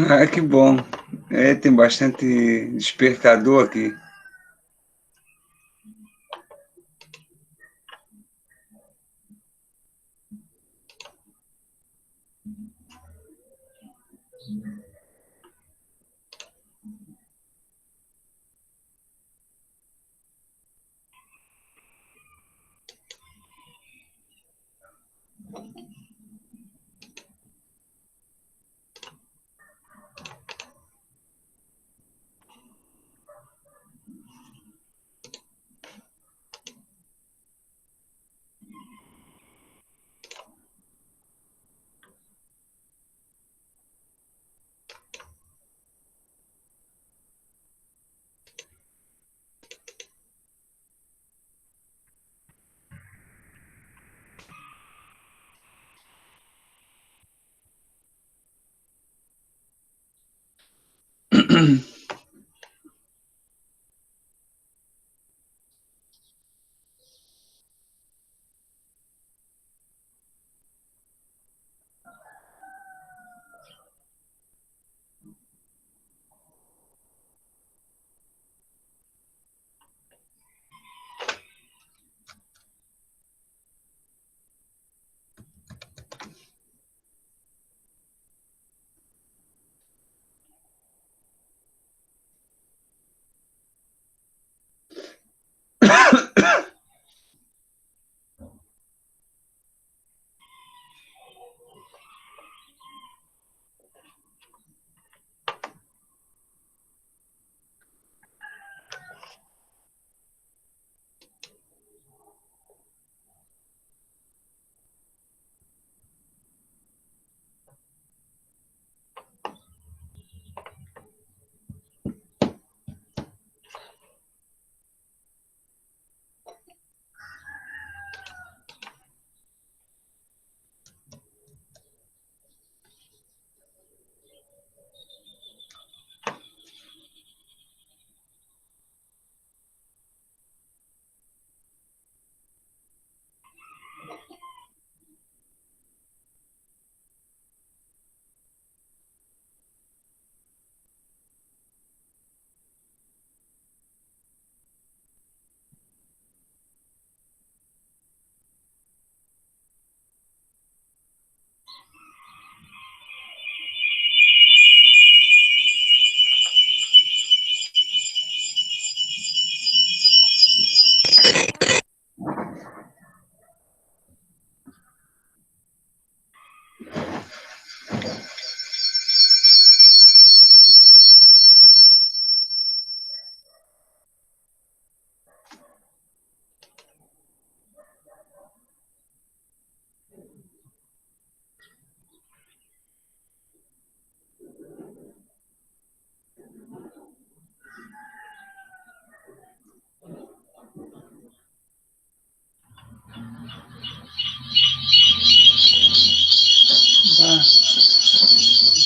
Ah, que bom. É, tem bastante despertador aqui.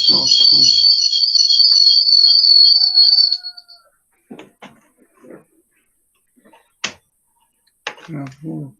Pronto. Travou.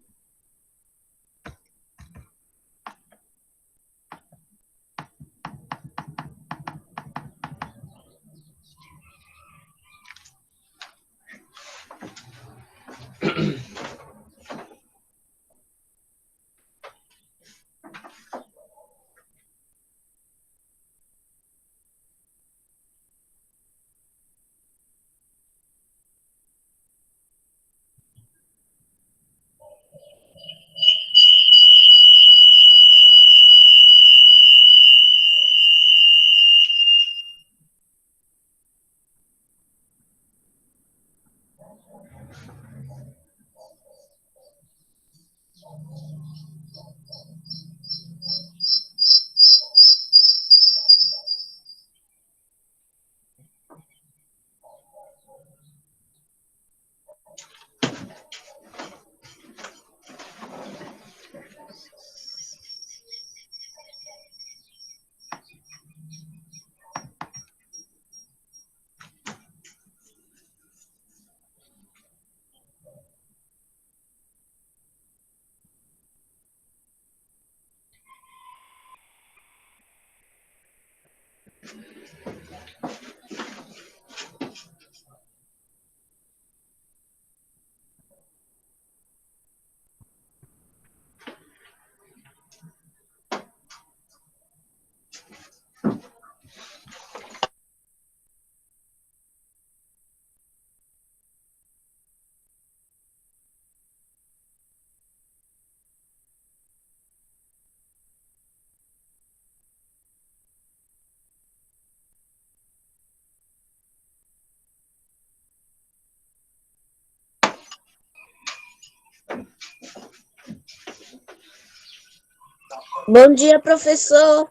Bom dia, professor.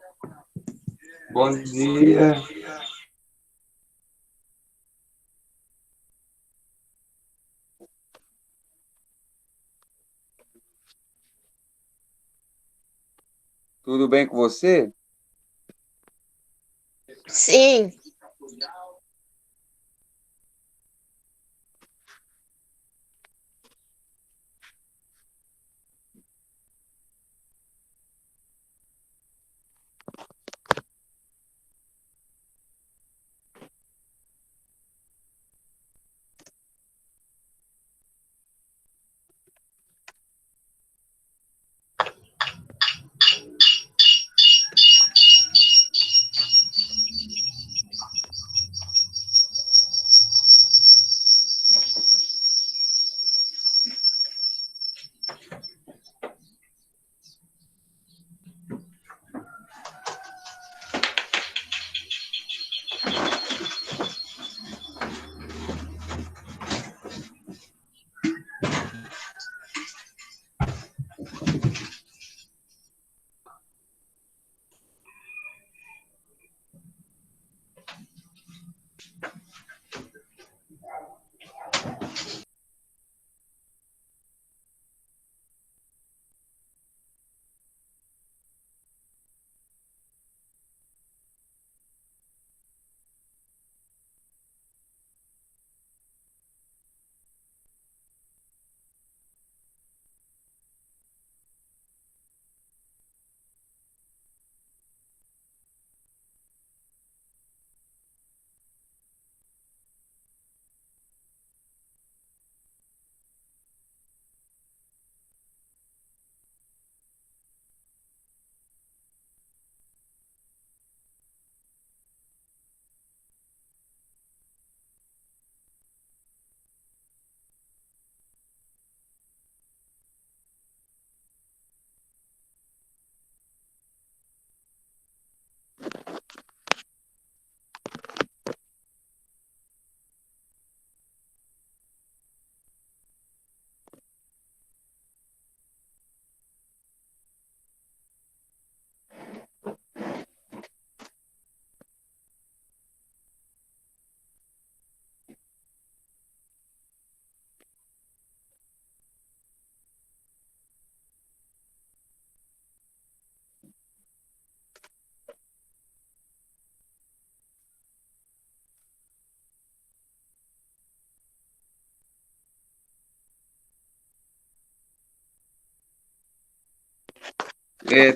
Bom dia. Tudo bem com você? Sim.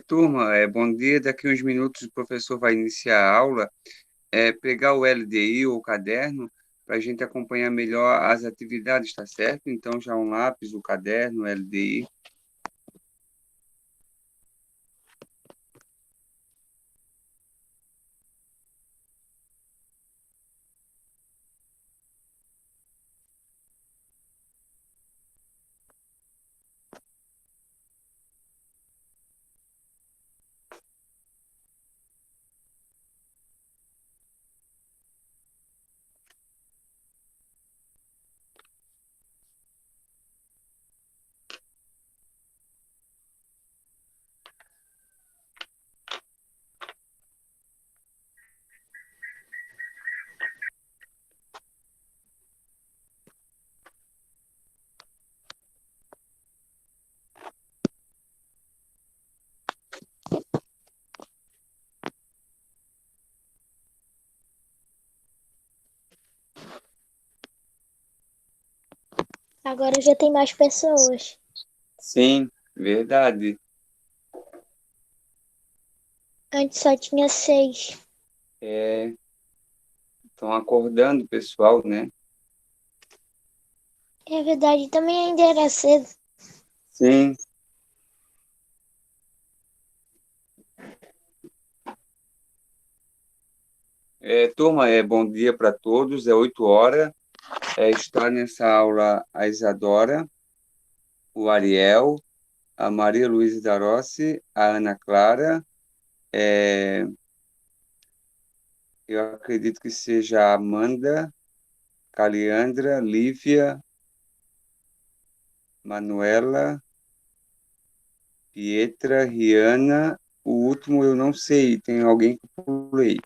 Turma, bom dia. Daqui uns minutos o professor vai iniciar a aula. Pegar o LDI ou o caderno para a gente acompanhar melhor as atividades, tá certo? Então, já um lápis, o caderno, o LDI. Agora já tem mais pessoas. Sim, verdade. Antes só tinha 6. Estão acordando o pessoal, né? É verdade, também ainda era cedo. Sim. Turma, bom dia para todos. É 8 horas. Está nessa aula a Isadora, o Ariel, a Maria Luísa Darossi, a Ana Clara. Eu acredito que seja a Amanda, Caliandra, Lívia, Manuela, Pietra, Rihanna. O último eu não sei, tem alguém que eu pulei.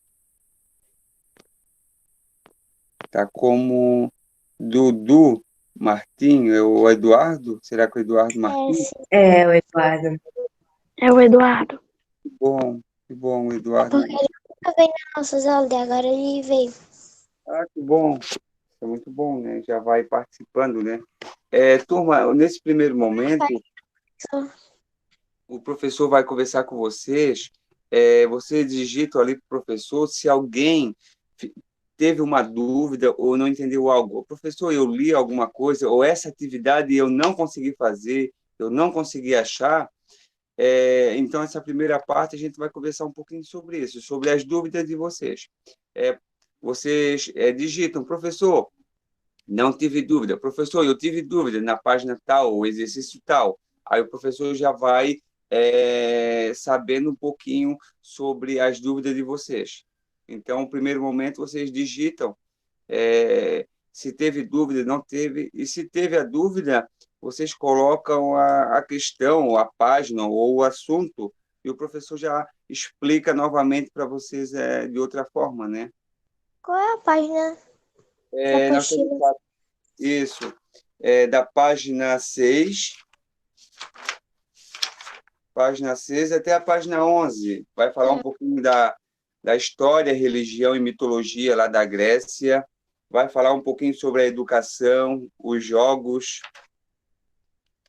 Tá como Dudu Martim, é o Eduardo? Será que é o Eduardo Martim? Sim. É, o Eduardo. É o Eduardo. Que bom, É Eduardo. porque ele nunca veio nas nossas aulas, e agora ele veio. Ah, que bom. Isso é muito bom, né? Já vai participando, né? Turma, nesse primeiro momento, Só. o professor vai conversar com vocês. Você digita ali para o professor se alguém fi- teve uma dúvida ou não entendeu algo. Professor, eu li alguma coisa, ou essa atividade eu não consegui fazer, eu não consegui achar. Então, essa primeira parte, a gente vai conversar um pouquinho sobre isso, sobre as dúvidas de vocês. Vocês digitam, professor, não tive dúvida. Professor, eu tive dúvida na página tal, ou exercício tal. Aí o professor já vai sabendo um pouquinho sobre as dúvidas de vocês. Então, no primeiro momento, vocês digitam se teve dúvida, não teve. E se teve a dúvida, vocês colocam a questão, a página ou o assunto, e o professor já explica novamente para vocês de outra forma, né? Qual é a página da Nós temos apostila? isso. Da página 6 até a página 11. Vai falar um pouquinho da história, religião e mitologia lá da Grécia. Vai falar um pouquinho sobre a educação, os jogos,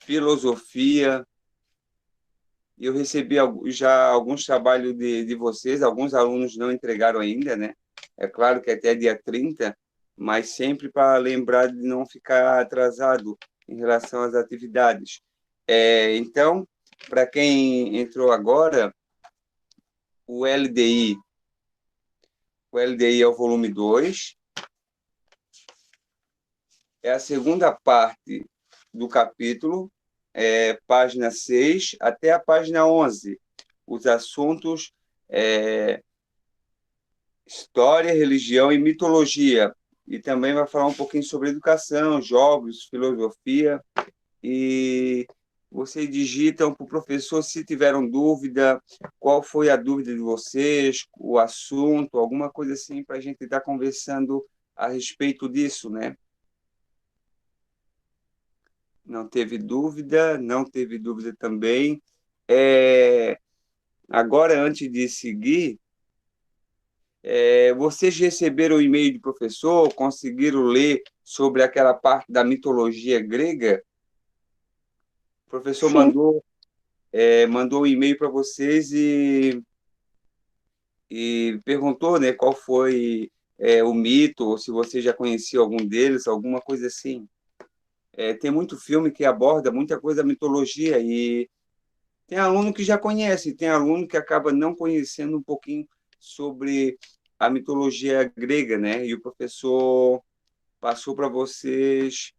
filosofia. Eu recebi já alguns trabalhos de vocês, alguns alunos não entregaram ainda, né? É claro que até dia 30, mas sempre para lembrar de não ficar atrasado em relação às atividades. Então, para quem entrou agora, o LDI, o LDI é o volume 2, é a segunda parte do capítulo, página 6 até a página 11. Os assuntos história, religião e mitologia. E também vai falar um pouquinho sobre educação, jogos, filosofia. E vocês digitam para o professor se tiveram dúvida, qual foi a dúvida de vocês, o assunto, alguma coisa assim, para a gente estar conversando a respeito disso, né? Não teve dúvida também. Agora, antes de seguir, vocês receberam o e-mail do professor, conseguiram ler sobre aquela parte da mitologia grega? O professor Sim. mandou mandou um e-mail para vocês e perguntou, né, qual foi o mito, ou se você já conhecia algum deles, alguma coisa assim. Tem muito filme que aborda muita coisa da mitologia e tem aluno que já conhece, tem aluno que acaba não conhecendo um pouquinho sobre a mitologia grega, né? E o professor passou para vocês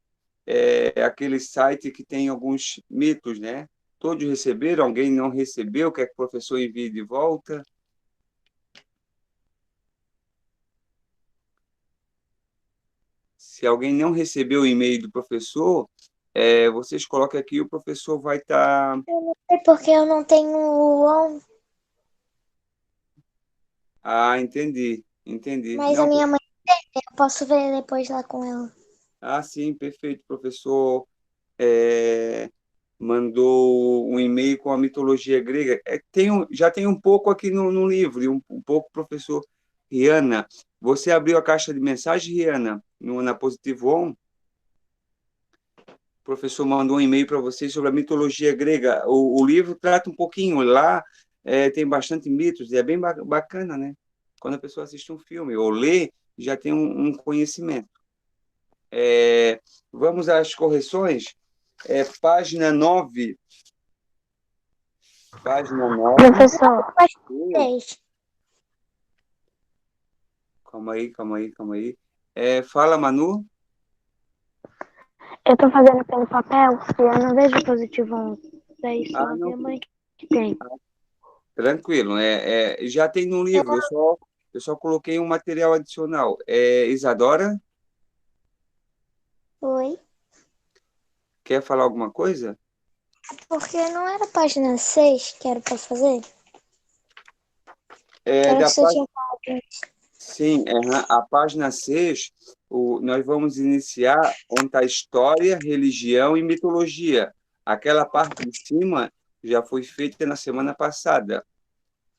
aquele site que tem alguns mitos, né? Todos receberam? Alguém não recebeu? Quer que o professor envie de volta? Se alguém não recebeu o e-mail do professor, vocês colocam aqui, o professor vai estar... Eu não sei porque eu não tenho o on, Ah, entendi, entendi. mas a Não, minha mãe tem, eu posso ver depois lá com ela. sim, perfeito. O professor mandou um e-mail com a mitologia grega. Já tem um pouco aqui no livro, e um pouco, professor Rihanna. Você abriu a caixa de mensagem, Rihanna, na Positivo On? O professor mandou um e-mail para vocês sobre a mitologia grega. O livro trata um pouquinho, lá tem bastante mitos, e é bem bacana, né? Quando a pessoa assiste um filme ou lê, já tem um conhecimento. Vamos às correções. Página 9. Página 9. Professor, 6. Calma aí, calma aí, calma aí. Fala, Manu. Eu tô fazendo pelo papel e eu não vejo positivo 1. Daí só a Não, minha mãe que tem. tranquilo. Já tem no livro, eu só coloquei um material adicional. Isadora, Oi? quer falar alguma coisa? Porque não era a página 6 que era pra fazer? Eu Da acho que você página, tinha falado. sim, a página 6, nós vamos iniciar onde está história, religião e mitologia. Aquela parte de cima já foi feita na semana passada.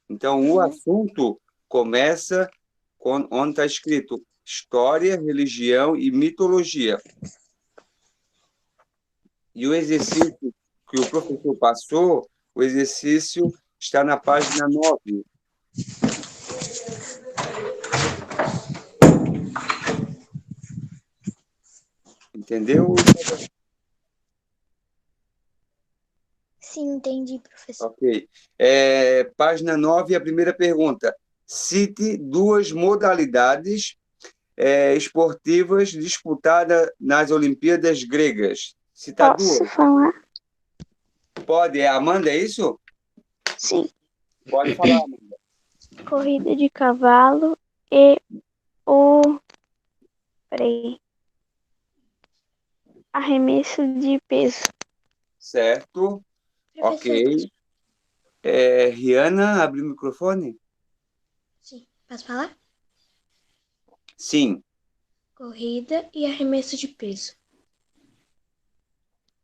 Então, o assunto começa onde está escrito história, religião e mitologia. E o exercício que o professor passou, o exercício está na página 9. Entendeu? Sim, entendi, professor. Ok. Página 9, a primeira pergunta. Cite duas modalidades esportivas disputadas nas Olimpíadas gregas. Citar Posso duas. falar? Pode. Amanda, é isso? Sim. Pode falar, Amanda. Corrida de cavalo e o. Peraí. Arremesso de peso. Certo. Professor, Ok. Rihanna, abre o microfone? sim. Posso falar? Sim. Corrida e arremesso de peso.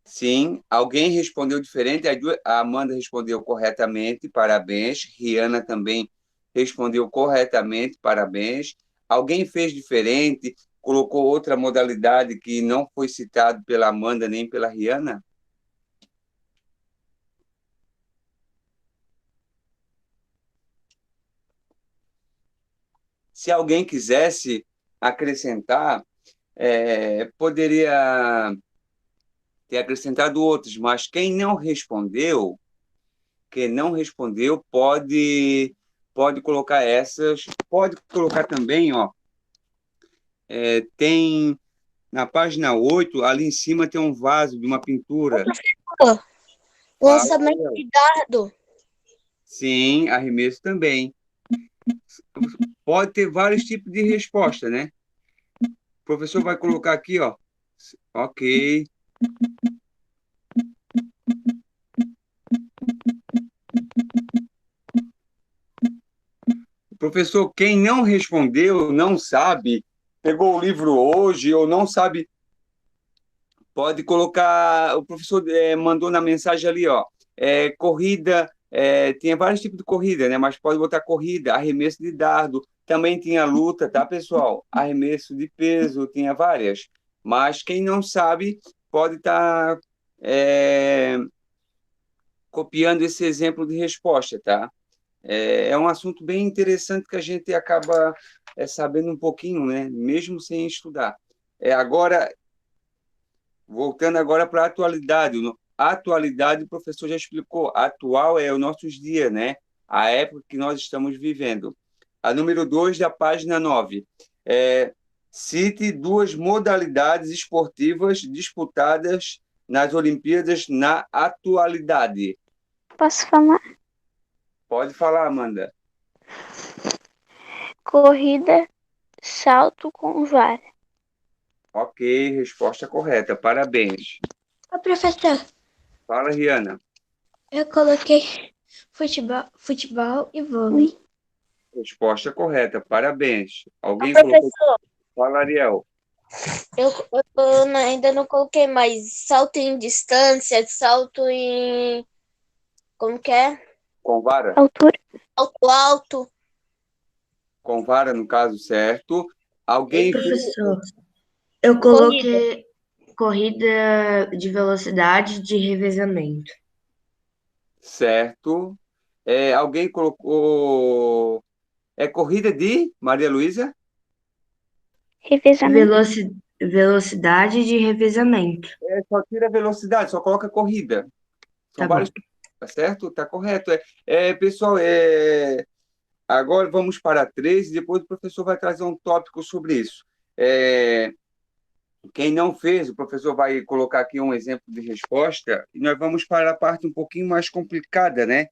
Sim. Alguém respondeu diferente? A Amanda respondeu corretamente, parabéns. Rihanna também respondeu corretamente, parabéns. Alguém fez diferente, colocou outra modalidade que não foi citado pela Amanda nem pela Rihanna? Se alguém quisesse acrescentar, poderia ter acrescentado outros, mas quem não respondeu pode colocar essas, pode colocar também, ó, tem na página 8 ali em cima tem um vaso de uma pintura. Fala, Lançamento de dardo. sim, arremesso também. Pode ter vários tipos de resposta, né? O professor vai colocar aqui, ó. Ok. Professor, quem não respondeu, não sabe, pegou o livro hoje ou não sabe, pode colocar. O professor mandou na mensagem ali, ó. Corrida, tinha vários tipos de corrida, né? Mas pode botar corrida, arremesso de dardo. Também tinha luta, tá, pessoal? Arremesso de peso, tinha várias. Mas quem não sabe pode estar copiando esse exemplo de resposta, tá? É um assunto bem interessante que a gente acaba sabendo um pouquinho, né? Mesmo sem estudar. Agora, voltando agora para a atualidade. A atualidade, o professor já explicou. Atual é os nossos dias, né? A época que nós estamos vivendo. A número 2 da página 9. Cite duas modalidades esportivas disputadas nas Olimpíadas na atualidade. Posso falar? Pode falar, Amanda. Corrida, salto com vara. Ok, resposta correta. Parabéns. Ô, professor, Fala, Rihanna. eu coloquei futebol e vôlei. Resposta correta. Parabéns. Alguém colocou? Professor, Fala, Ariel. eu ainda não coloquei mais salto em distância, salto em. Como que é? Com vara? Altura. Salto alto. Com vara, no caso, certo. Ei, Alguém fez professor, eu coloquei corrida de velocidade de revezamento. certo. Alguém colocou. Corrida de Maria Luísa? Revezamento. Velocidade de revezamento. Só tira a velocidade, só coloca corrida. São Tá bom. vários. Tá certo? Tá correto. Pessoal, agora vamos para 3 e depois o professor vai trazer um tópico sobre isso. Quem não fez, o professor vai colocar aqui um exemplo de resposta e nós vamos para a parte um pouquinho mais complicada, né?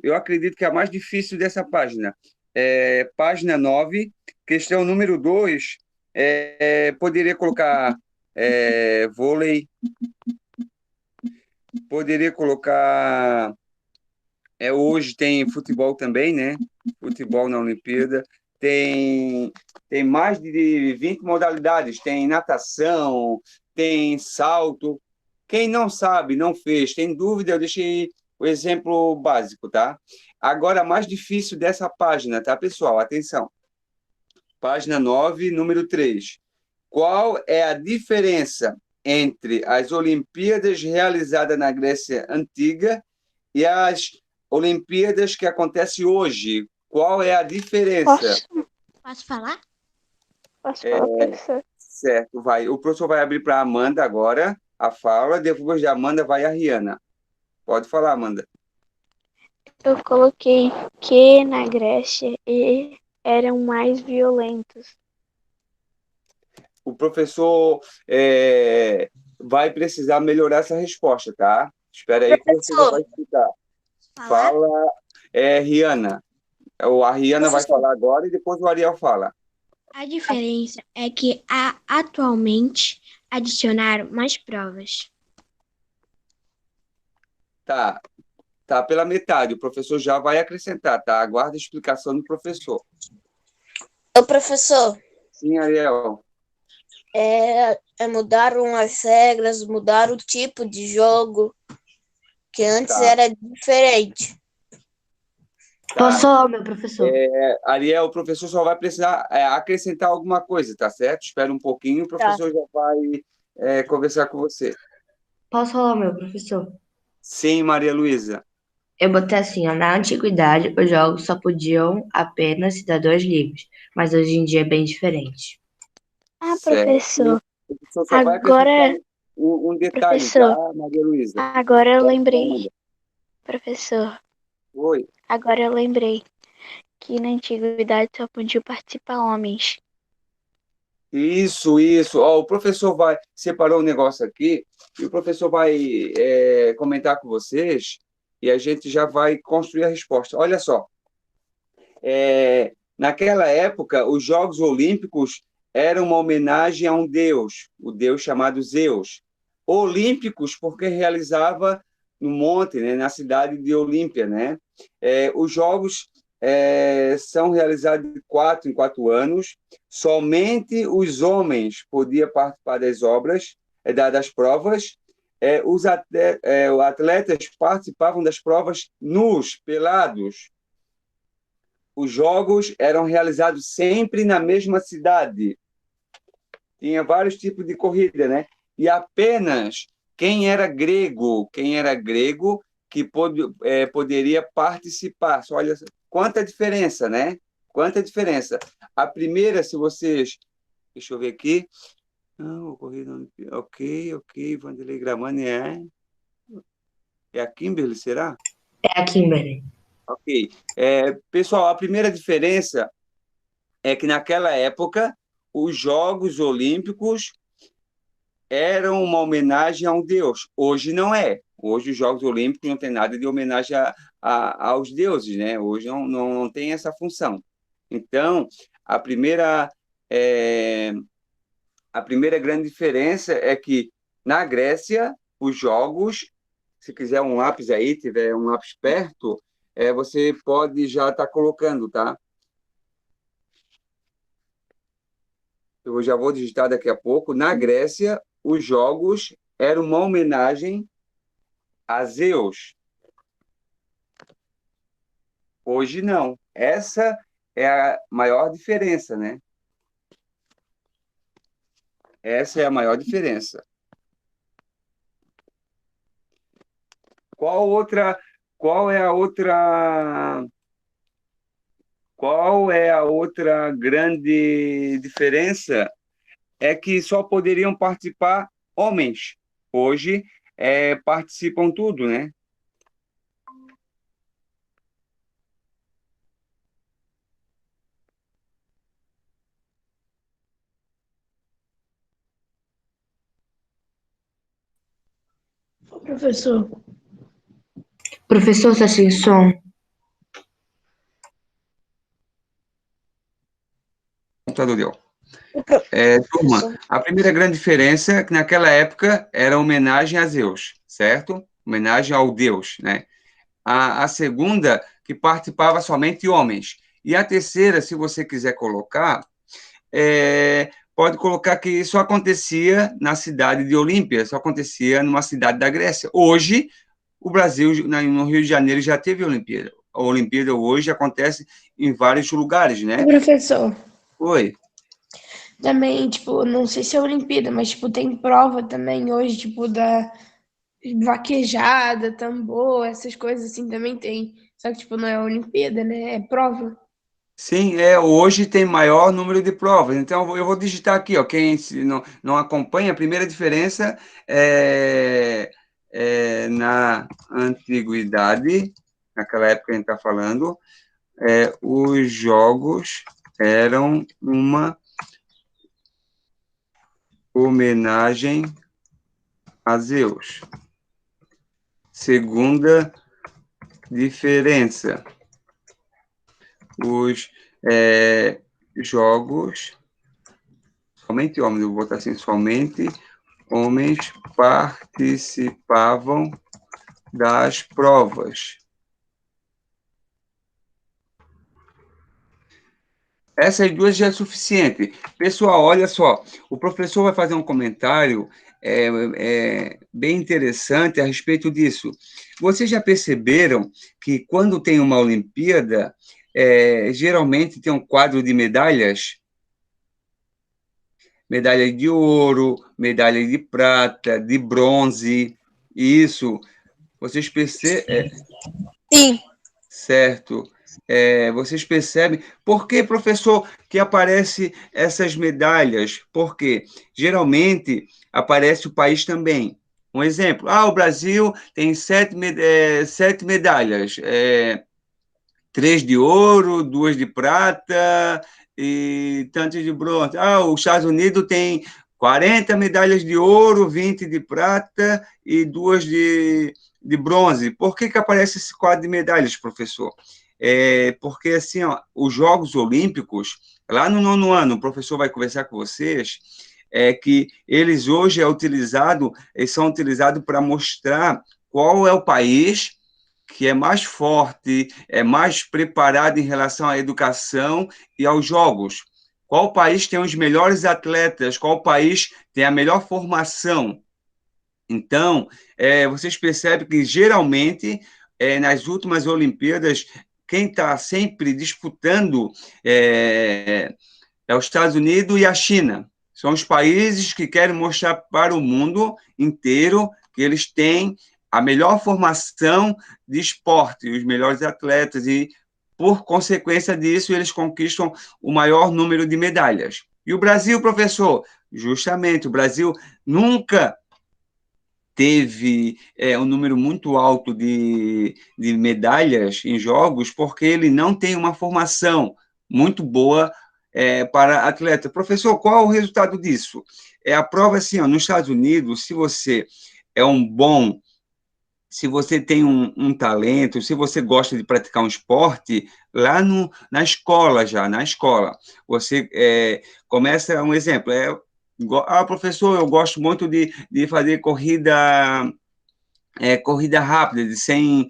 Eu acredito que é a mais difícil dessa página. Página 9, questão número 2, poderia colocar vôlei, poderia colocar... hoje tem futebol também, né? Futebol na Olimpíada. Tem mais de 20 modalidades. Tem natação, tem salto. Quem não sabe, não fez, tem dúvida, eu deixei o exemplo básico, tá? Agora, mais difícil dessa página, tá, pessoal? Atenção. Página 9, número 3. Qual é a diferença entre as Olimpíadas realizadas na Grécia Antiga e as Olimpíadas que acontecem hoje? Qual é a diferença? Posso falar? Posso falar, professor? Certo, vai. O professor vai abrir para a Amanda agora a fala, depois da Amanda vai a Rihanna. Pode falar, Amanda. Eu coloquei que na Grécia eram mais violentos. O professor vai precisar melhorar essa resposta, tá? Espera aí que o professor vai explicar. Fala, Rihanna. A Rihanna vai falar agora e depois o Ariel fala. A diferença é que atualmente adicionaram mais provas. Tá pela metade. O professor já vai acrescentar, tá? Aguarda a explicação do professor. Ô, professor, Sim, Ariel. mudaram as regras, mudaram o tipo de jogo, que antes era diferente. Posso falar, meu professor? Ariel, o professor só vai precisar acrescentar alguma coisa, tá certo? Espera um pouquinho, o professor já vai conversar com você. Posso falar, meu professor? Sim, Maria Luísa. Eu botei assim, ó, na antiguidade, os jogos só podiam apenas cidadãos livres, mas hoje em dia é bem diferente. Ah, Certo. professor. O professor só vai Agora, acrescentar um detalhe, professor, tá, Maria Luísa? agora eu lembrei, professor, Oi. agora eu lembrei que na antiguidade só podiam participar homens. Isso. Ó, o professor separou um negócio aqui e o professor vai comentar com vocês e a gente já vai construir a resposta. Olha só, naquela época, os Jogos Olímpicos eram uma homenagem a um deus, o deus chamado Zeus. Olímpicos porque realizava no monte, né, na cidade de Olímpia, né? Os Jogos são realizados de 4 em 4 anos. Somente os homens podiam participar das provas. Os atletas participavam das provas nus, pelados. Os jogos eram realizados sempre na mesma cidade. Tinha vários tipos de corrida, né? E apenas quem era grego que poderia participar. Só olha quanta diferença, né? Quanta diferença. A primeira, se vocês... Deixa eu ver aqui. Ok. Vanderlei Gramani é a Kimberly, será? É a Kimberly. Ok. Pessoal, a primeira diferença é que naquela época os Jogos Olímpicos eram uma homenagem a um deus. Hoje não é. Hoje os Jogos Olímpicos não tem nada de homenagem aos deuses, né? Hoje não tem essa função. Então, a primeira grande diferença é que na Grécia os jogos, se quiser um lápis aí, tiver um lápis perto, você pode já estar colocando, tá? Eu já vou digitar daqui a pouco. Na Grécia, os jogos eram uma homenagem a Zeus. Hoje não. Essa é a maior diferença, né? Essa é a maior diferença. Qual é a outra grande diferença? É que só poderiam participar homens. Hoje participam tudo, né? Professor, Professor, está sem som. Computador deu. Turma, a primeira grande diferença é que naquela época era homenagem a Zeus, certo? Homenagem ao Deus, né? A segunda, que participava somente homens. E a terceira, se você quiser colocar, pode colocar que isso acontecia na cidade de Olímpia, isso acontecia numa cidade da Grécia. Hoje, o Brasil, no Rio de Janeiro, já teve Olimpíada. A Olimpíada hoje acontece em vários lugares, né? professor, Oi. também, tipo, não sei se é Olimpíada, mas, tipo, tem prova também hoje, tipo, da vaquejada, tambor, essas coisas assim também tem. Só que, tipo, não é Olimpíada, né? É prova. Sim, hoje tem maior número de provas. Então, eu vou digitar aqui, ó, quem não acompanha, a primeira diferença é na antiguidade, naquela época que a gente está falando, os jogos eram uma homenagem a Zeus. Segunda diferença, os jogos, somente homens, eu vou botar assim, somente homens participavam das provas. Essas duas já é suficiente. Pessoal, olha só, o professor vai fazer um comentário bem interessante a respeito disso. Vocês já perceberam que quando tem uma Olimpíada, geralmente tem um quadro de medalhas? Medalha de ouro, medalha de prata, de bronze, isso. Vocês percebem? Sim. Certo. Vocês percebem? Por que, professor, que aparecem essas medalhas? Porque geralmente aparece o país também. Um exemplo, o Brasil tem sete medalhas, 3 de ouro, 2 de prata e tantos de bronze. Os Estados Unidos tem 40 medalhas de ouro, 20 de prata e 2 de bronze. Por que aparece esse quadro de medalhas, professor? Porque, assim, os Jogos Olímpicos, lá no 9º ano, o professor vai conversar com vocês, que eles hoje são utilizados para mostrar qual é o país que é mais forte, é mais preparado em relação à educação e aos jogos. Qual país tem os melhores atletas? Qual país tem a melhor formação? Então, vocês percebem que, geralmente, nas últimas Olimpíadas, quem está sempre disputando é os Estados Unidos e a China. São os países que querem mostrar para o mundo inteiro que eles têm a melhor formação de esporte, os melhores atletas, e, por consequência disso, eles conquistam o maior número de medalhas. E o Brasil, professor? Justamente, o Brasil nunca teve um número muito alto de medalhas em jogos, porque ele não tem uma formação muito boa para atleta. Professor, qual é o resultado disso? A prova, assim, ó, nos Estados Unidos, se você é se você tem um talento, se você gosta de praticar um esporte, lá na escola já, na escola, você começa, um exemplo, professor, eu gosto muito de fazer corrida rápida, de 100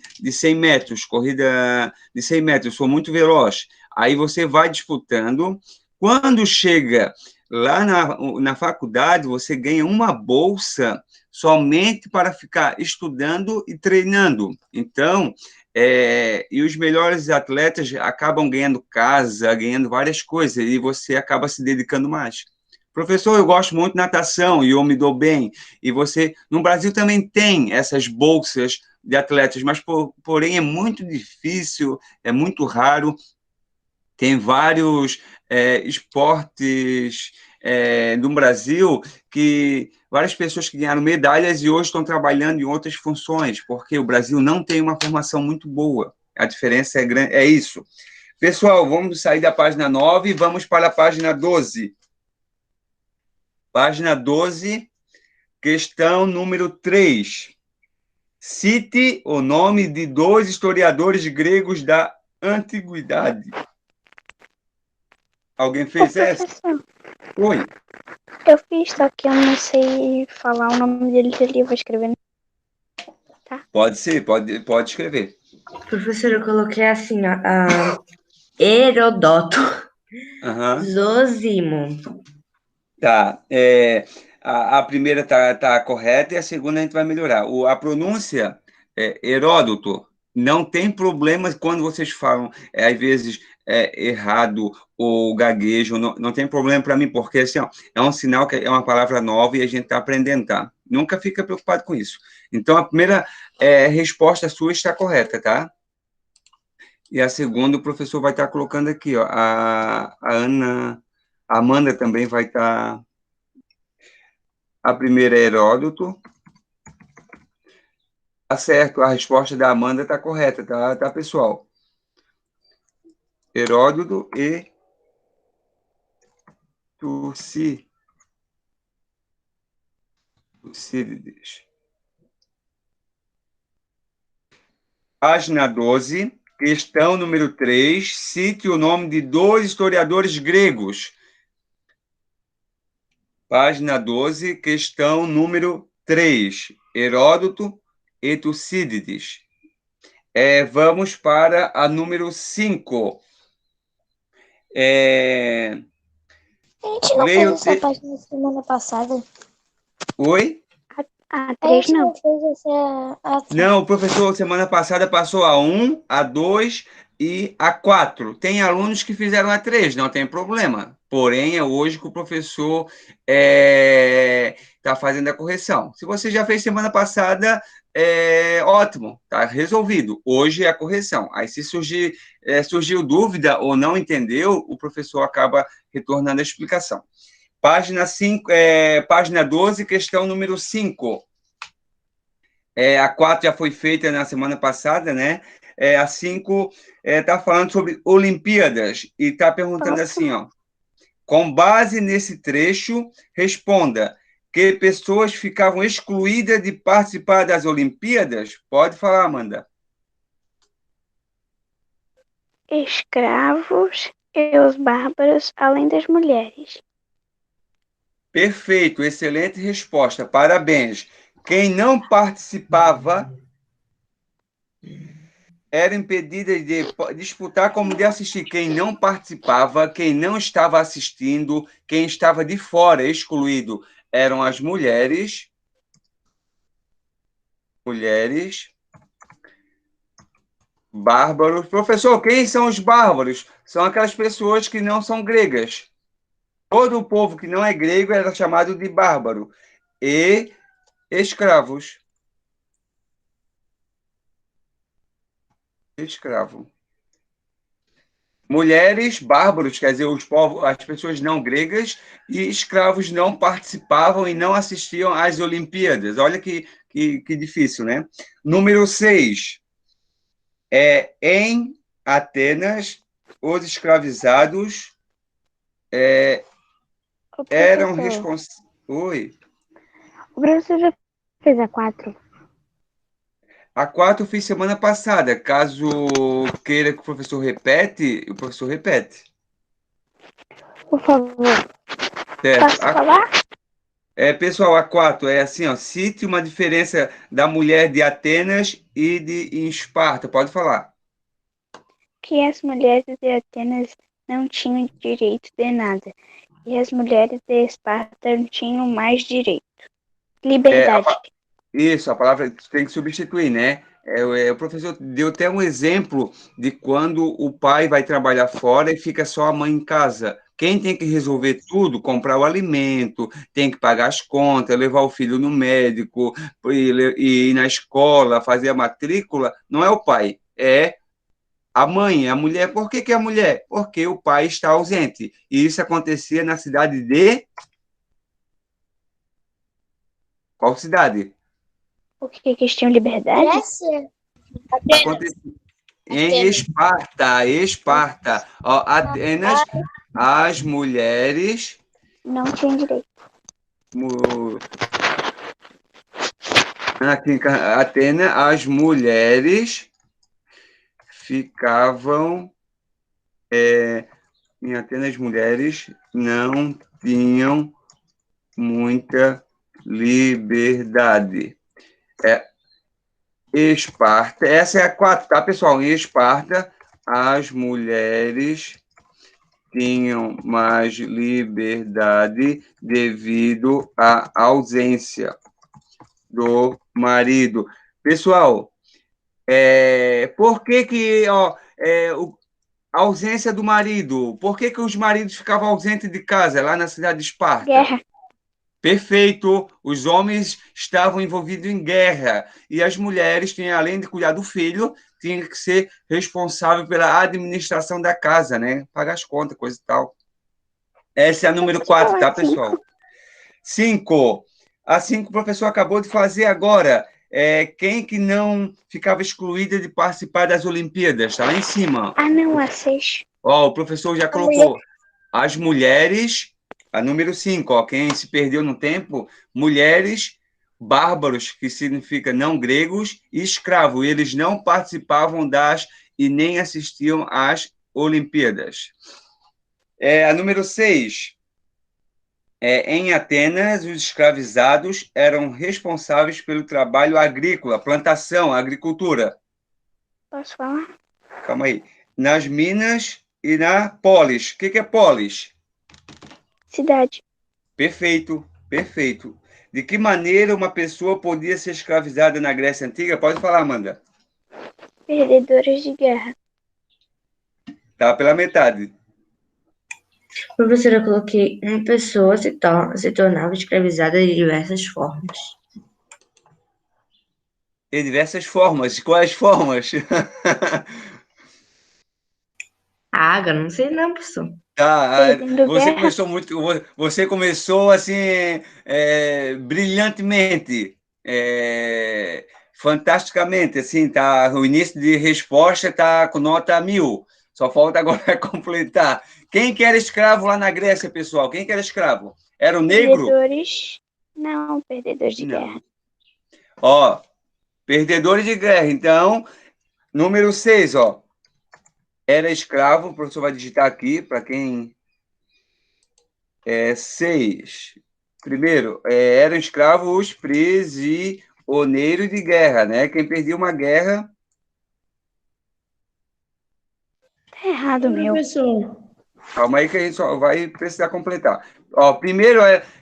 metros, corrida de 100 metros, sou muito veloz. Aí você vai disputando. Quando chega lá na faculdade, você ganha uma bolsa somente para ficar estudando e treinando. Então, e os melhores atletas acabam ganhando casa, ganhando várias coisas, e você acaba se dedicando mais. Professor, eu gosto muito de natação e eu me dou bem. E você, no Brasil também tem essas bolsas de atletas, mas porém é muito difícil, é muito raro. Tem vários esportes no Brasil que várias pessoas que ganharam medalhas e hoje estão trabalhando em outras funções, porque o Brasil não tem uma formação muito boa. A diferença é grande, é isso. Pessoal, vamos sair da página 9 e vamos para a página 12. Página 12, questão número 3. Cite o nome de 2 historiadores gregos da antiguidade. Alguém fez essa? Professor, Oi. eu fiz, só que eu não sei falar o nome deles ali, eu vou escrever. Pode ser, pode escrever. Professor, eu coloquei assim, ó, Herodoto, Uhum. Zosimo. Tá. A primeira tá correta e a segunda a gente vai melhorar. A pronúncia Heródoto não tem problema quando vocês falam, às vezes, errado ou gaguejo, não tem problema para mim, porque assim, ó, é um sinal que é uma palavra nova e a gente está aprendendo, tá? Nunca fica preocupado com isso. Então, a primeira resposta sua está correta, tá? E a segunda, o professor vai estar colocando aqui, ó, a Amanda também vai estar. A primeira é Heródoto. Tá certo, a resposta da Amanda está correta, tá, pessoal? Heródoto e Tucídides. Página 12, questão número 3. Cite o nome de 2 historiadores gregos. Página 12, questão número 3. Heródoto e Tucídides. Vamos para a número 5. A gente não fez essa página semana passada. Oi? A A 3 gente não. não fez essa. Não, o professor, semana passada passou a 1, a 2 e a 4. Tem alunos que fizeram a 3, não tem problema. Porém, é hoje que o professor está fazendo a correção. Se você já fez semana passada, ótimo, está resolvido. Hoje é a correção. Aí, se surgiu dúvida ou não entendeu, o professor acaba retornando a explicação. Página 5, página 12, questão número 5. A 4 já foi feita na semana passada, né? A 5 está falando sobre Olimpíadas e está perguntando assim, ó. Com base nesse trecho, responda que pessoas ficavam excluídas de participar das Olimpíadas? Pode falar, Amanda. Escravos e os bárbaros, além das mulheres. Perfeito, excelente resposta, parabéns. Quem não participava era impedida de disputar como de assistir. Quem não participava, quem não estava assistindo, quem estava de fora, excluído, eram as mulheres. Bárbaros. Professor, quem são os bárbaros? São aquelas pessoas que não são gregas. Todo o povo que não é grego era chamado de bárbaro. E escravos. escravo. Mulheres, bárbaros, quer dizer, os povos, as pessoas não gregas, e escravos não participavam e não assistiam às Olimpíadas. Olha que difícil, né? Número 6. Em Atenas, os escravizados Ô, eram professor, responsáveis. Oi. o professor já fez a 4? A 4 eu fiz semana passada. Caso queira que o professor repete, o professor repete. Por favor, Certo. posso falar? Pessoal, a 4 é assim, ó, cite uma diferença da mulher de Atenas e de em Esparta. Pode falar. Que as mulheres de Atenas não tinham direito de nada, e as mulheres de Esparta não tinham mais direito. É, Liberdade. isso, a palavra tem que substituir, né? O professor deu até um exemplo de quando o pai vai trabalhar fora e fica só a mãe em casa. Quem tem que resolver tudo, comprar o alimento, tem que pagar as contas, levar o filho no médico, ir na escola, fazer a matrícula, não é o pai, é a mãe, a mulher. Por que é a mulher? Porque o pai está ausente. E isso acontecia na cidade de... Qual cidade? O que eles tinham liberdade? Grécia? Acontecia em Atenas. Esparta, Esparta. Ó, Atenas, as mulheres... Não tinham direito. Aqui em Atenas, as mulheres ficavam... em Atenas, as mulheres não tinham muita liberdade. Esparta, essa é a 4, tá, pessoal? Em Esparta, as mulheres tinham mais liberdade devido à ausência do marido. Pessoal, por que a ausência do marido? Por que os maridos ficavam ausentes de casa lá na cidade de Esparta? Guerra. Perfeito. Os homens estavam envolvidos em guerra e as mulheres, além de cuidar do filho, tinham que ser responsáveis pela administração da casa, né? Pagar as contas, coisa e tal. Essa é a número 4, tá, pessoal? 5. A 5 o professor acabou de fazer agora. Quem que não ficava excluída de participar das Olimpíadas? Está lá em cima. Ah, não, a 6. Ó, o professor já colocou as mulheres, a número 5, ó, quem se perdeu no tempo, mulheres, bárbaros, que significa não gregos, e escravo. Eles não participavam e nem assistiam às Olimpíadas. A número 6. Em Atenas, os escravizados eram responsáveis pelo trabalho agrícola, plantação, agricultura. Posso falar? Calma aí. Nas minas e na polis. O que é polis? Cidade. Perfeito, perfeito. De que maneira uma pessoa podia ser escravizada na Grécia Antiga? Pode falar, Amanda. Perdedores de guerra. Tá pela metade. Professora, eu coloquei uma pessoa se tornava escravizada de diversas formas. De diversas formas. Quais formas? Água, não sei não, professor. Tá, Perdendo guerra. você começou assim brilhantemente, fantasticamente, assim, tá? O início de resposta tá com nota 1000. Só falta agora completar. Quem que era escravo lá na Grécia, pessoal? Quem que era escravo? Era o negro? Perdedores. Não, perdedores de Não. guerra. Ó, perdedores de guerra. Então, número 6, ó. Era escravo, o professor vai digitar aqui, para quem... 6. Primeiro, eram escravos prisioneiros de guerra, né? Quem perdia uma guerra... Tá errado, meu. Professor, Calma aí que a gente só vai precisar completar. Ó, primeiro,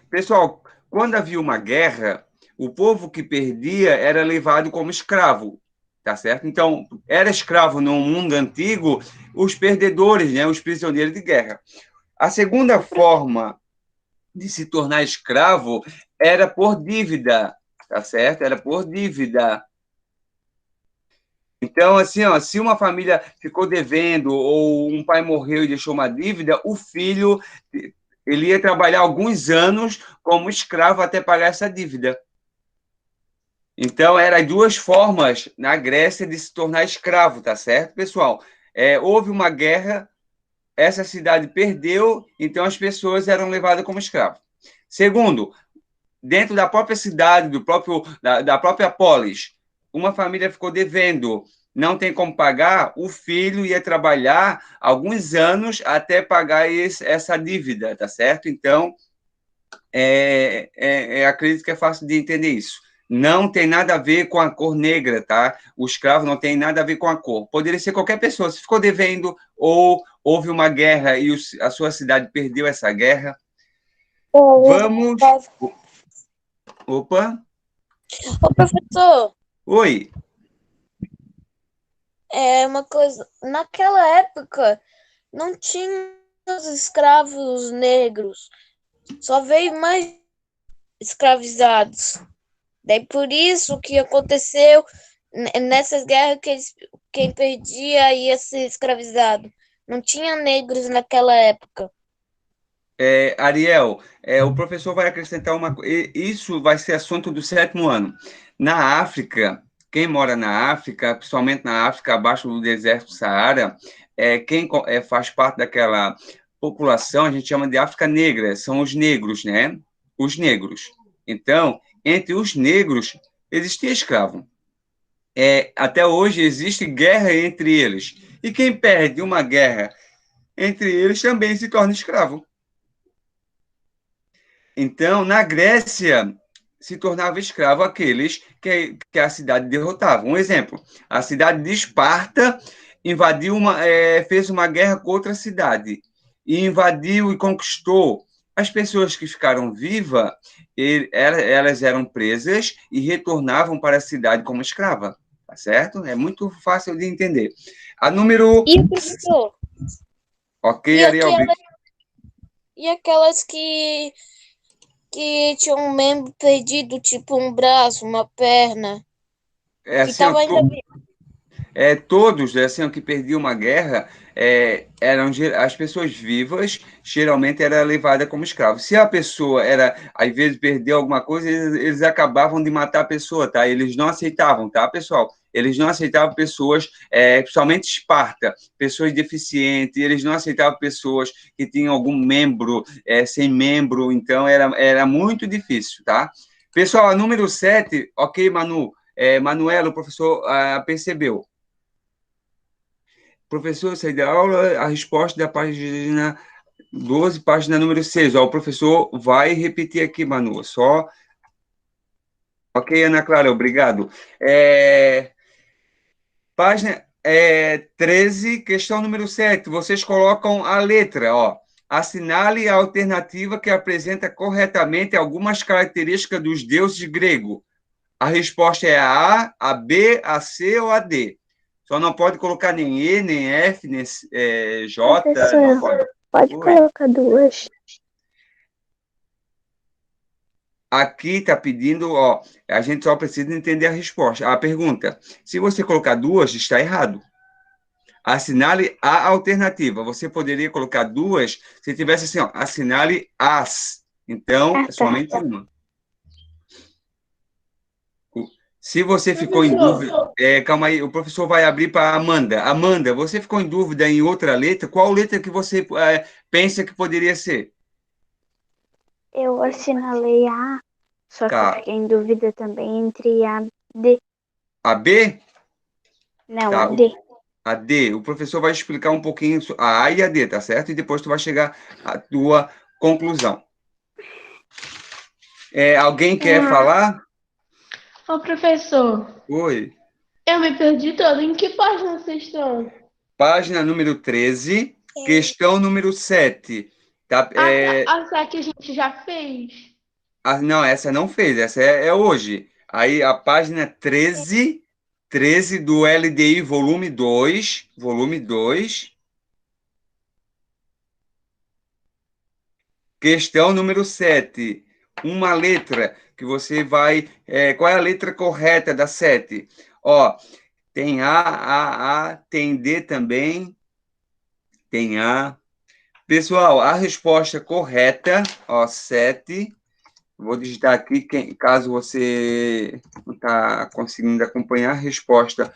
pessoal, quando havia uma guerra, o povo que perdia era levado como escravo, tá certo? Então, era escravo no mundo antigo os perdedores, né? Os prisioneiros de guerra. A segunda forma de se tornar escravo era por dívida, tá certo? Era por dívida. Então, assim, ó, se uma família ficou devendo ou um pai morreu e deixou uma dívida, o filho ele ia trabalhar alguns anos como escravo até pagar essa dívida. Então, eram duas formas na Grécia de se tornar escravo, tá certo, pessoal? Houve uma guerra, essa cidade perdeu, então as pessoas eram levadas como escravos. Segundo, dentro da própria cidade, da própria polis, uma família ficou devendo, não tem como pagar, o filho ia trabalhar alguns anos até pagar essa dívida, tá certo? Então, acredito que é fácil de entender isso. Não tem nada a ver com a cor negra, tá? O escravo não tem nada a ver com a cor. Poderia ser qualquer pessoa. Se ficou devendo ou houve uma guerra e a sua cidade perdeu essa guerra, vamos... Opa! Ô, professor, Oi! uma coisa. Naquela época, não tinha os escravos negros. Só veio mais escravizados. Daí por isso que aconteceu nessas guerras que quem perdia ia ser escravizado. Não tinha negros naquela época. Ariel, o professor vai acrescentar uma coisa. Isso vai ser assunto do 7º ano. Na África, quem mora na África, principalmente na África, abaixo do deserto do Saara, quem faz parte daquela população, a gente chama de África Negra, são os negros, né? Os negros. Então, entre os negros, existia escravo. Até hoje existe guerra entre eles. E quem perde uma guerra entre eles também se torna escravo. Então, na Grécia, se tornava escravo aqueles que a cidade derrotava. Um exemplo, a cidade de Esparta fez uma guerra contra a cidade, e invadiu e conquistou. As pessoas que ficaram vivas, elas eram presas e retornavam para a cidade como escrava, tá certo? É muito fácil de entender. A número... E professor? Ok, E Ariel. aquelas que tinham um membro perdido, tipo um braço, uma perna, que Assim, estava ainda vivo. todos, assim, que perdiam uma guerra, eram as pessoas vivas, geralmente era levada como escravo. Se a pessoa às vezes, perdeu alguma coisa, eles acabavam de matar a pessoa, tá? Eles não aceitavam, tá, pessoal? Eles não aceitavam pessoas, principalmente Esparta, pessoas deficientes, eles não aceitavam pessoas que tinham algum membro, sem membro, então era muito difícil, tá? Pessoal, a número 7, ok, Manu? Manuela, o professor percebeu. Professor, saí da aula, a resposta da página 12, página número 6. Ó, o professor vai repetir aqui, Manu, só... Ok, Ana Clara, obrigado. Página 13, questão número 7. Vocês colocam a letra, ó. Assinale a alternativa que apresenta corretamente algumas características dos deuses gregos. A resposta é a A, a B, a C ou a D. Só não pode colocar nem E, nem F, nem J. Professor, não pode colocar duas. Aqui está pedindo, ó, a gente só precisa entender a resposta. A pergunta, se você colocar duas, está errado. Assinale a alternativa. Você poderia colocar duas se tivesse assim, ó, assinale as. Então, é somente uma. Se você ficou em dúvida... calma aí, o professor vai abrir para a Amanda. Amanda, você ficou em dúvida em outra letra? Qual letra que você pensa que poderia ser? Eu assinalei A, só que eu fiquei em dúvida também entre A e D. A B? Não, Tá. a D. A D. O professor vai explicar um pouquinho a A e a D, tá certo? E depois tu vai chegar à tua conclusão. Alguém quer falar? Ô, professor, Oi. eu me perdi todo. Em que página vocês estão? Página número 13, questão número 7. Tá? A que a gente já fez. Não, essa não fez, essa é hoje. Aí a página 13 do LDI, volume 2, questão número 7. Uma letra que você vai... qual é a letra correta da 7? Ó, Tem A, tem D também, tem A. Pessoal, a resposta correta, ó, 7. Vou digitar aqui, caso você não está conseguindo acompanhar, a resposta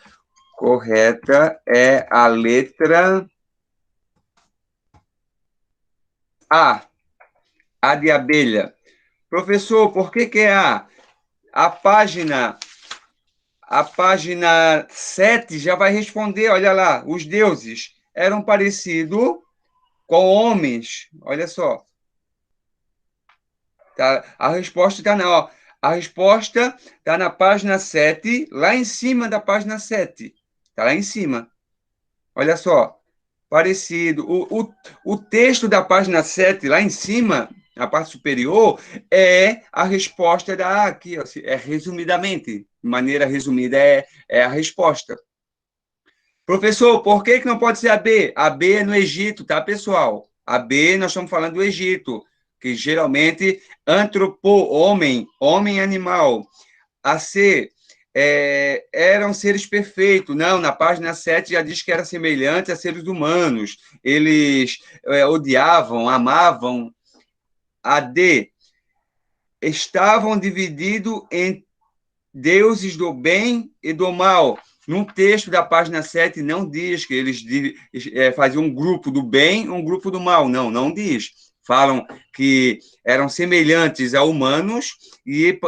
correta é a letra A, A de abelha. Professor, por que é A? A página 7 já vai responder, olha lá, os deuses eram parecidos com homens, olha só. Tá? A resposta está a resposta tá na página 7, lá em cima da página 7. Está lá em cima. Olha só, parecido. O texto da página 7, lá em cima, na parte superior, é a resposta da aqui, ó, resumidamente, de maneira resumida, é a resposta. Professor, por que não pode ser a B? A B é no Egito, tá, pessoal? A B, nós estamos falando do Egito, que geralmente homem animal. A C, eram seres perfeitos. Não, na página 7 já diz que era semelhante a seres humanos. Eles odiavam, amavam. A D, estavam divididos em deuses do bem e do mal. No texto da página 7 não diz que eles faziam um grupo do bem, um grupo do mal. Não, não diz. Falam que eram semelhantes a humanos e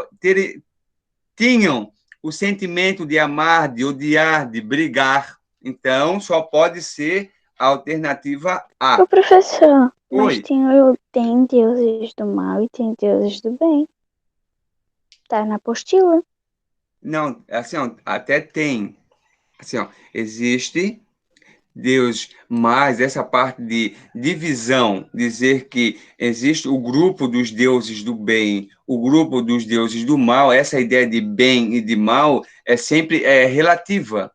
tinham o sentimento de amar, de odiar, de brigar. Então, só pode ser a alternativa A. Ô, professor, mas Oi. tem deuses do mal e tem deuses do bem. Tá na apostila. Não, assim, ó, até tem. Assim, ó, existe Deus, mas essa parte de divisão, dizer que existe o grupo dos deuses do bem, o grupo dos deuses do mal, essa ideia de bem e de mal é sempre relativa.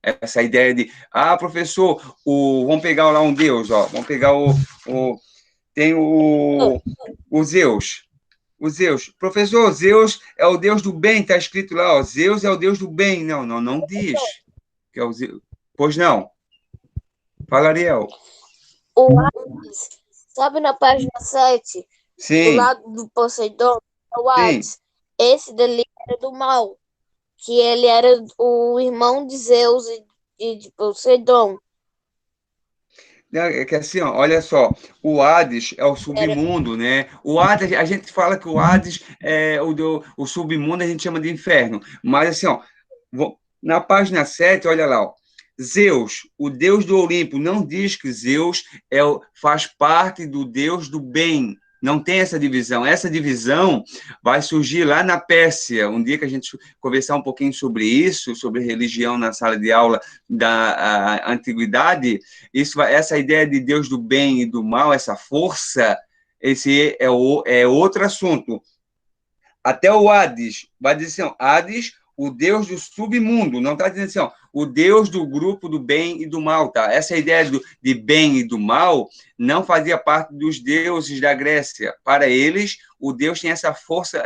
Essa ideia de, professor, vamos pegar lá um deus, ó, vamos pegar tem o Zeus. O Zeus. Professor, Zeus é o deus do bem, está escrito lá, ó, Zeus é o deus do bem. Não, não, não diz que é o Zeus. Pois não. Fala, Ariel. O Hades, sabe na página 7, do Sim, lado do Poseidon, é o sim. Hades. Esse dali era do mal, que ele era o irmão de Zeus e de Poseidon. É que assim, ó, olha só, o Hades é o submundo, né? O Hades, a gente fala que o Hades é o submundo, a gente chama de inferno. Mas assim, ó, na página 7, olha lá, ó, Zeus, o deus do Olimpo, não diz que Zeus faz parte do deus do bem. Não tem essa divisão. Essa divisão vai surgir lá na Pérsia. Um dia que a gente conversar um pouquinho sobre isso, sobre religião na sala de aula da antiguidade, essa ideia de Deus do bem e do mal, essa força, esse é outro assunto. Até o Hades, vai dizer assim, Hades, o deus do submundo, não está dizendo assim, ó, o deus do grupo do bem e do mal, tá? Essa ideia de bem e do mal não fazia parte dos deuses da Grécia. Para eles, o Deus tinha essa força,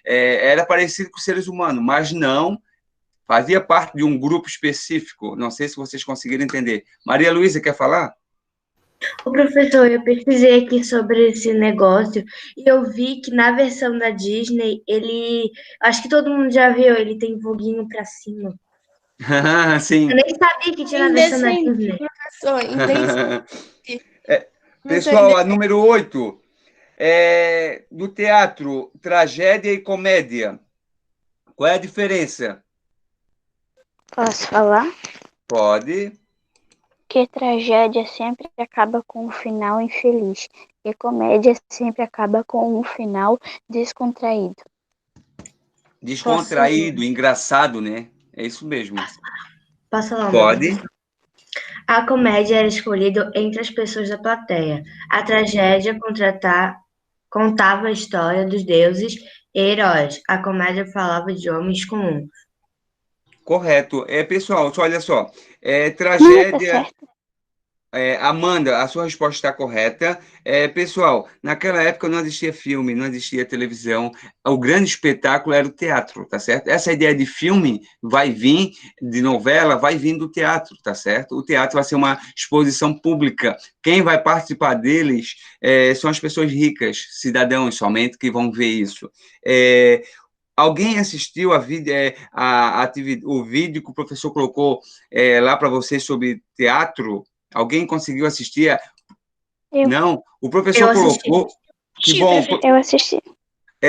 era parecido com os seres humanos, mas não fazia parte de um grupo específico. Não sei se vocês conseguiram entender. Maria Luísa, quer falar? Ô, professor, eu pesquisei aqui sobre esse negócio e eu vi que na versão da Disney, acho que todo mundo já viu, ele tem foguinho pra cima. Sim. Eu nem sabia que tinha na versão da Disney. Professor, indecente. Pessoal, a número 8, do teatro, tragédia e comédia. Qual é a diferença? Posso falar? Pode. Que tragédia sempre acaba com um final infeliz. E comédia sempre acaba com um final descontraído. Descontraído, engraçado, né? É isso mesmo. Posso falar? Pode. A comédia era escolhida entre as pessoas da plateia. A tragédia contava a história dos deuses e heróis. A comédia falava de homens comuns. Correto. Pessoal, olha só. Não, tá Tragédia. certo. Amanda, a sua resposta está correta. Pessoal, naquela época não existia filme, não existia televisão. O grande espetáculo era o teatro, tá certo? Essa ideia de filme vai vir, de novela, vai vir do teatro, tá certo? O teatro vai ser uma exposição pública. Quem vai participar deles são as pessoas ricas, cidadãos somente, que vão ver isso. Alguém assistiu o vídeo que o professor colocou lá para vocês sobre teatro? Alguém conseguiu assistir? Eu. Não? O Eu professor assisti. colocou. Que bom. Eu assisti.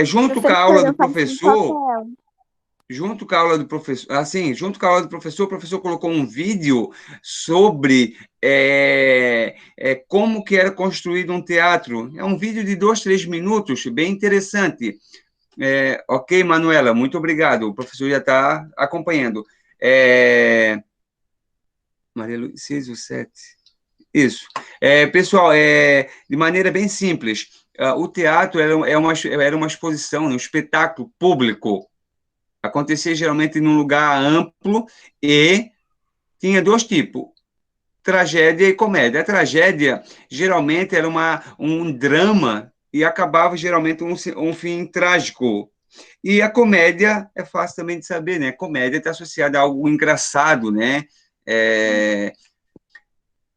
Junto com a aula do professor, Papel. junto com a aula do professor, assim, junto com a aula do professor, o professor colocou um vídeo sobre como que era construído um teatro. É um vídeo de 2, 3 minutos, bem interessante. Ok, Manuela, muito obrigado. O professor já está acompanhando. Maria Luísa, 6 ou 7? Isso. Pessoal, de maneira bem simples, o teatro era uma exposição, um espetáculo público. Acontecia geralmente num lugar amplo e tinha 2 tipos, tragédia e comédia. A tragédia, geralmente, era um drama e acabava, geralmente, um fim trágico. E a comédia é fácil também de saber, né? Comédia está associada a algo engraçado, né?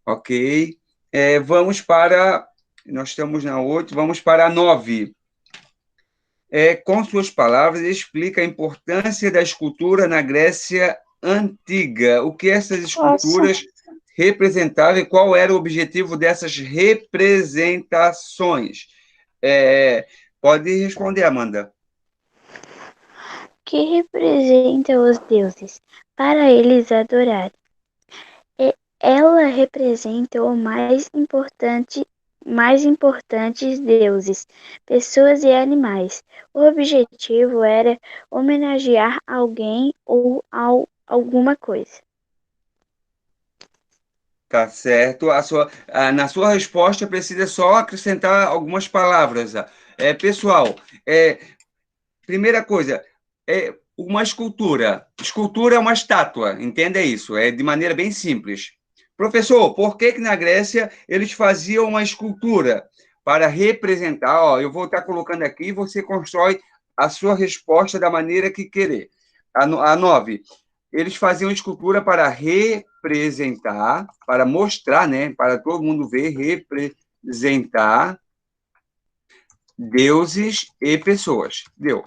Ok. Vamos para... Nós estamos na 8, vamos para a 9. Com suas palavras, explica a importância da escultura na Grécia Antiga. O que essas esculturas representavam e qual era o objetivo dessas representações? Pode responder, Amanda. Que representa os deuses, para eles adorarem. Ela representa o mais importantes deuses, pessoas e animais. O objetivo era homenagear alguém ou alguma coisa. Tá certo. Na sua resposta, precisa só acrescentar algumas palavras. Pessoal, primeira coisa, uma escultura. Escultura é uma estátua, entenda isso, de maneira bem simples. Professor, por que na Grécia eles faziam uma escultura? Para representar, eu vou estar colocando aqui e você constrói a sua resposta da maneira que querer. A 9. Eles faziam escultura para representar, para mostrar, né, para todo mundo ver, representar deuses e pessoas. Deu.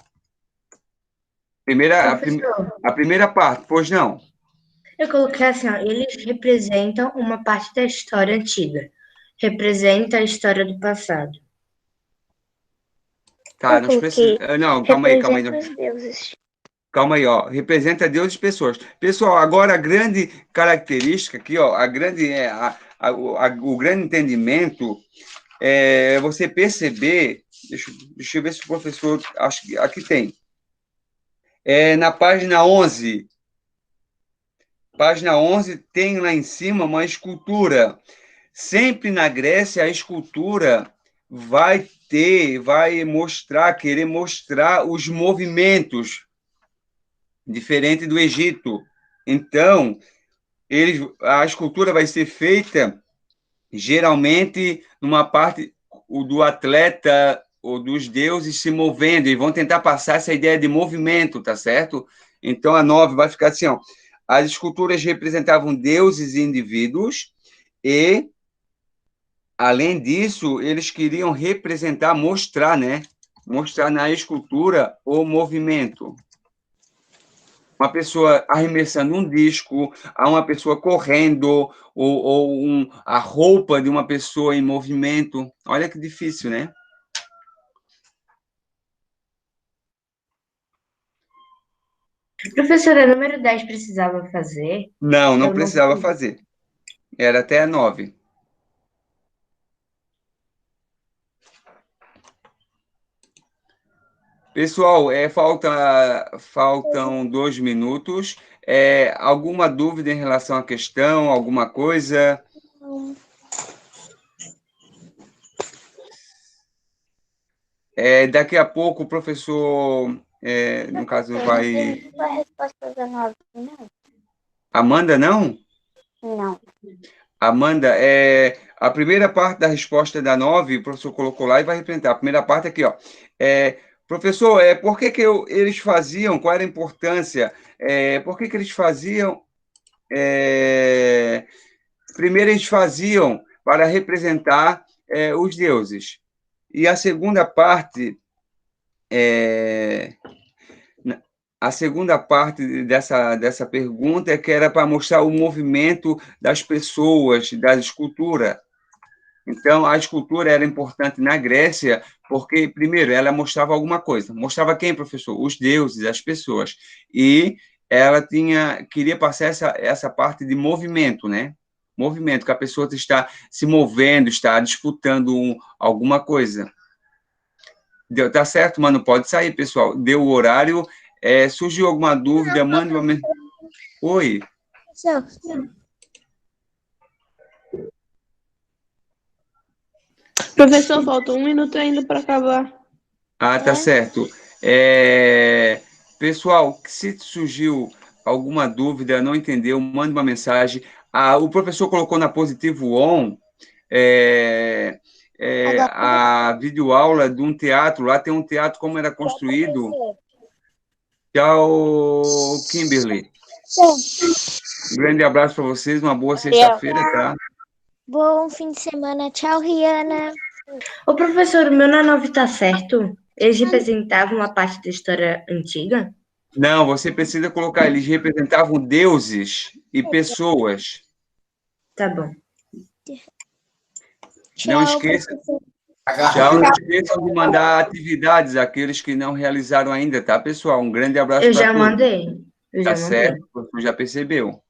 A primeira parte, pois não? Eu coloquei assim, ó, eles representam uma parte da história antiga. Representa a história do passado. Tá, Eu coloquei, não, calma aí. representa os deuses. Calma aí, ó. Representa Deus e pessoas. Pessoal, agora a grande característica aqui, ó, o grande entendimento é você perceber. Deixa eu ver se o professor. Acho que aqui tem. Na página 11. Página 11 tem lá em cima uma escultura. Sempre na Grécia, a escultura vai querer mostrar os movimentos, diferente do Egito. Então, a escultura vai ser feita, geralmente, numa parte do atleta ou dos deuses se movendo, e vão tentar passar essa ideia de movimento, tá certo? Então, a 9 vai ficar assim, ó. As esculturas representavam deuses e indivíduos, e, além disso, eles queriam representar, mostrar, né? Mostrar na escultura o movimento. Uma pessoa arremessando um disco, a uma pessoa correndo, a roupa de uma pessoa em movimento. Olha que difícil, né? Professora, número 10 precisava fazer? Não Eu precisava fazer. Era até a 9. Pessoal, faltam 2 minutos. Alguma dúvida em relação à questão? Alguma coisa? Daqui a pouco o professor, no caso, vai... A resposta da 9, não? Amanda, não? Não. Amanda, a primeira parte da resposta da 9, o professor colocou lá e vai representar. A primeira parte aqui, ó. Professor, por que eles faziam, qual era a importância? Por que eles faziam? Primeiro, eles faziam para representar os deuses. E a segunda parte, dessa pergunta é que era para mostrar o movimento das pessoas, da escultura. Então, a escultura era importante na Grécia, porque, primeiro, ela mostrava alguma coisa. Mostrava quem, professor? Os deuses, as pessoas. E ela queria passar essa parte de movimento, né? Movimento, que a pessoa está se movendo, está disputando alguma coisa. Tá certo, mano? Pode sair, pessoal. Deu o horário. Surgiu alguma dúvida, mande uma mensagem. Oi. Professor, falta 1 minuto ainda para acabar. Tá certo. Pessoal, se surgiu alguma dúvida, não entendeu, mande uma mensagem. O professor colocou na Positivo On a videoaula de um teatro. Lá tem um teatro, como era construído. Tchau, Kimberly. Um grande abraço para vocês, uma boa sexta-feira, tá? Bom fim de semana. Tchau, Rihanna. Ô, professor, o meu na 9 tá certo? Eles representavam uma parte da história antiga? Não, você precisa colocar, eles representavam deuses e pessoas. Tá bom. Não esqueça. Tchau, não esqueçam de mandar atividades àqueles que não realizaram ainda, tá, pessoal? Um grande abraço para todos. Eu já mandei. Tá certo, você já percebeu.